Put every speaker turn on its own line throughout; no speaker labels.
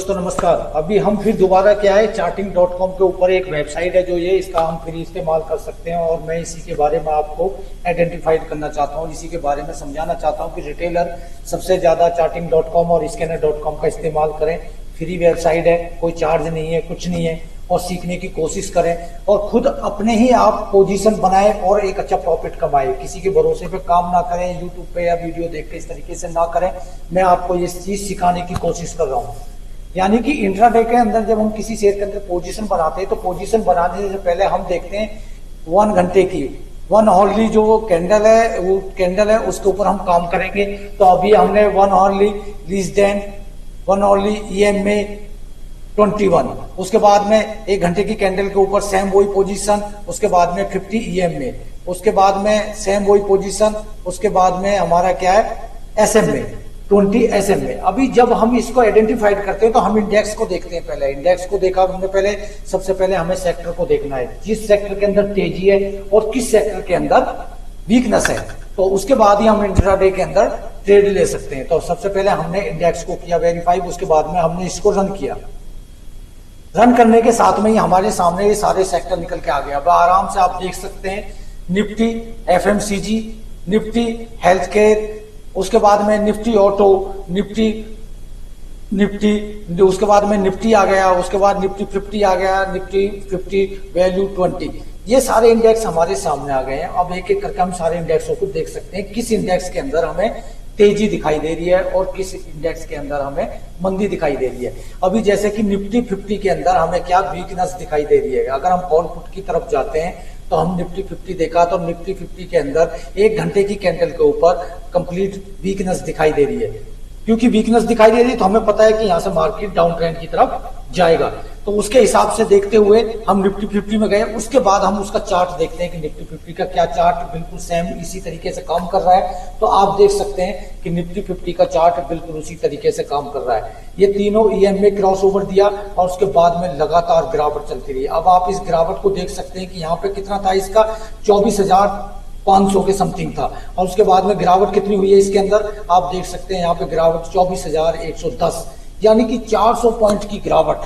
दोस्तों नमस्कार। अभी हम फिर दोबारा क्या है charting.com के ऊपर एक वेबसाइट है जो ये इसका हम फ्री इस्तेमाल कर सकते हैं और मैं इसी के बारे में आपको आइडेंटिफाइड करना चाहता हूँ, इसी के बारे में समझाना चाहता हूँ कि रिटेलर सबसे ज़्यादा charting.com और scanner.com का इस्तेमाल करें। फ्री वेबसाइट है, कोई चार्ज नहीं है, कुछ नहीं है, और सीखने की कोशिश करें और खुद अपने ही आप पोजीशन बनाएं और एक अच्छा प्रॉफिट कमाएं। किसी के भरोसे पे काम ना करें, यूट्यूब पे या वीडियो देख के इस तरीके से ना करें। मैं आपको ये चीज सिखाने की कोशिश कर रहा हूँ। यानी कि इंट्राडे के अंदर जब हम किसी शेयर के अंदर पोजीशन बनाते हैं तो पोजीशन बनाने से पहले हम देखते हैं 1 घंटे की 1 हॉर्ली जो कैंडल है, वो कैंडल है उसके ऊपर हम काम करेंगे। तो अभी हमने 1 हॉर्ली लीज देन 1 हॉर्ली EMA 21, उसके बाद में 1 घंटे की कैंडल के ऊपर सेम वही पोजीशन, उसके बाद में 50 EMA, उसके बाद में सेम वही पोजीशन, उसके बाद में हमारा क्या है SMA 20 SMA। अभी जब हम इसको आइडेंटिफाइड करते हैं तो हम इंडेक्स को देखते हैं। पहले इंडेक्स को देखा हमने, पहले सबसे पहले हमें सेक्टर को देखना है, किस सेक्टर के अंदर तेजी है और किस सेक्टर के अंदर वीकनेस है, तो उसके बाद ही हम इंट्राडे के अंदर ट्रेड ले सकते हैं। तो सबसे पहले हमने इंडेक्स को किया वेरीफाई, उसके बाद में हमने इसको रन किया। रन करने के साथ में ही हमारे सामने ये सारे सेक्टर निकल के आ गए। अब आराम से आप देख सकते हैं Nifty FMCG, Nifty health care, उसके बाद में निफ्टी ऑटो, निफ्टी उसके बाद में निफ्टी आ गया, उसके बाद निफ्टी 50 आ गया, निफ्टी 50 वैल्यू 20। ये सारे इंडेक्स हमारे सामने आ गए हैं। अब एक एक करके हम सारे इंडेक्सों को देख सकते हैं, किस इंडेक्स के अंदर हमें तेजी दिखाई दे रही है और किस इंडेक्स के अंदर हमें मंदी दिखाई दे रही है। अभी जैसे कि निफ्टी 50 के अंदर हमें क्या वीकनेस दिखाई दे रही है। अगर हम कॉल पुट की तरफ जाते हैं तो हम निफ्टी 50 देखा तो निफ्टी 50 के अंदर 1 घंटे की कैंडल के ऊपर कंप्लीट वीकनेस दिखाई दे रही है। क्योंकि वीकनेस दिखाई दे रही है तो हमें पता है कि यहाँ से मार्केट डाउन ट्रेंड की तरफ जाएगा। तो उसके हिसाब से देखते हुए हम निफ्टी 50 में गए। उसके बाद हम उसका चार्ट देखते हैं कि निफ्टी 50 का क्या चार्ट बिल्कुल सेम इसी तरीके से काम कर रहा है। तो आप देख सकते हैं कि निफ्टी 50 का चार्ट बिल्कुल उसी तरीके से काम कर रहा है। ये तीनों EMA क्रॉस ओवर दिया और उसके बाद में लगातार गिरावट चलती रही। अब आप इस गिरावट को देख सकते हैं कि यहाँ पे कितना था, इसका 24,500 के समथिंग था और उसके बाद में गिरावट कितनी हुई है इसके अंदर आप देख सकते हैं। यहाँ पे गिरावट 24,110, यानी कि 400 पॉइंट की गिरावट।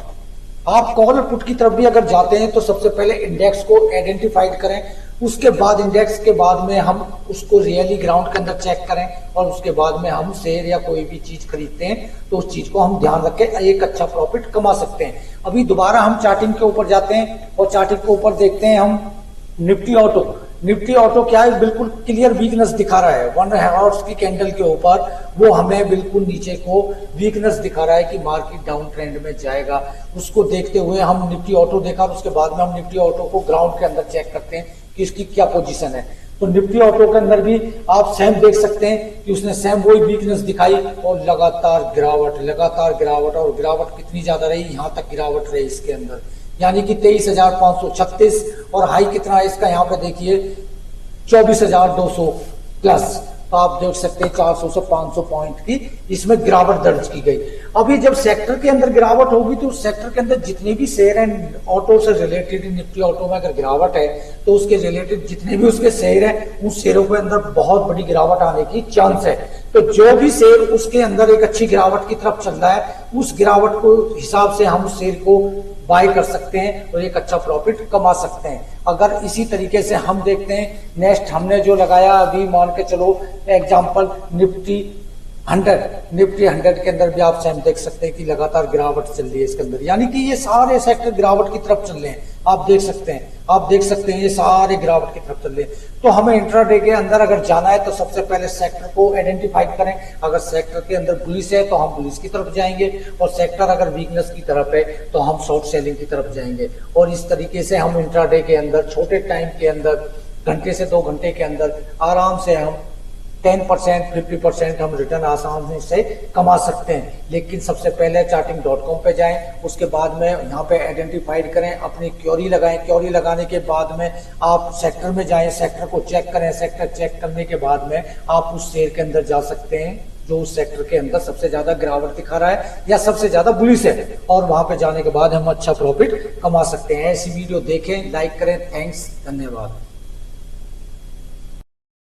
आप कॉल और पुट की तरफ भी अगर जाते हैं तो सबसे पहले इंडेक्स को आइडेंटिफाइड करें, उसके बाद इंडेक्स के बाद में हम उसको रियली ग्राउंड के अंदर चेक करें और उसके बाद में हम शेयर या कोई भी चीज खरीदते हैं तो उस चीज को हम ध्यान रख के एक अच्छा प्रॉफिट कमा सकते हैं। अभी दोबारा हम चार्टिंग के ऊपर जाते हैं और चार्टिंग के ऊपर देखते हैं हम निफ्टी ऑटो। निफ्टी ऑटो क्या है, बिल्कुल क्लियर वीकनेस दिखा रहा है। 1 आवर्स की कैंडल के ऊपर वो हमें बिल्कुल नीचे को वीकनेस दिखा रहा है कि मार्केट डाउन ट्रेंड में जाएगा। उसको देखते हुए हम निफ्टी ऑटो देखा, उसके बाद में हम निफ्टी ऑटो को ग्राउंड के अंदर चेक करते हैं कि इसकी क्या पोजीशन है। तो निफ्टी ऑटो के अंदर भी आप सेम देख सकते हैं कि उसने सेम वही वीकनेस दिखाई और लगातार गिरावट और गिरावट कितनी ज्यादा रही, यहाँ तक गिरावट रही इसके अंदर, यानी कि 23,536 और हाई कितना है इसका, यहाँ पे देखिए 24,200 प्लस। तो आप देख सकते हैं 400 से 500 पॉइंट की इसमें गिरावट दर्ज की गई। अभी जब सेक्टर के अंदर गिरावट होगी तो उस सेक्टर के अंदर जितने भी शेयर हैं ऑटो से रिलेटेड, निफ्टी ऑटो में अगर गिरावट है तो उसके रिलेटेड जितने भी उसके शेयर हैं उस शेयरों के अंदर बहुत बड़ी गिरावट आने की चांस है। तो जो भी शेयर उसके अंदर एक अच्छी गिरावट की तरफ चल रहा है उस गिरावट को हिसाब से हम उस शेयर को बाय कर सकते हैं और एक अच्छा प्रॉफिट कमा सकते हैं। अगर इसी तरीके से हम देखते हैं, नेक्स्ट हमने जो लगाया अभी मान के चलो एग्जांपल निफ्टी 100 के अंदर भी आप सेम देख सकते हैं कि लगातार गिरावट चल रही है इसके अंदर, यानी कि ये सारे सेक्टर गिरावट की तरफ चल रहे हैं। आप देख सकते हैं ये सारे गिरावट की तरफ चल रहे हैं। तो हमें इंट्राडे के अंदर अगर जाना है तो सबसे पहले सेक्टर को आइडेंटिफाइड करें। अगर सेक्टर के अंदर बुलिश है तो हम बुलिश की तरफ जाएंगे और सेक्टर अगर वीकनेस की तरफ है तो हम शॉर्ट सेलिंग की तरफ जाएंगे। और इस तरीके से हम इंट्राडे के अंदर छोटे टाइम के अंदर घंटे से 2 घंटे के अंदर आराम से हम 10% 50% हम रिटर्न आसानी से कमा सकते हैं। लेकिन सबसे पहले charting.com पे जाएं, उसके बाद में यहाँ पे आइडेंटिफाइड करें, अपनी क्वेरी लगाएं। क्वेरी लगाने के बाद में आप सेक्टर में जाएं, सेक्टर को चेक करें। सेक्टर चेक करने के बाद में आप उस शेयर के अंदर जा सकते हैं जो उस सेक्टर के अंदर सबसे ज्यादा गिरावट दिखा रहा है या सबसे ज्यादा बुलिश है, और वहां पे जाने के बाद हम अच्छा प्रॉफिट कमा सकते हैं। ऐसी वीडियो देखें, लाइक करें। थैंक्स, धन्यवाद।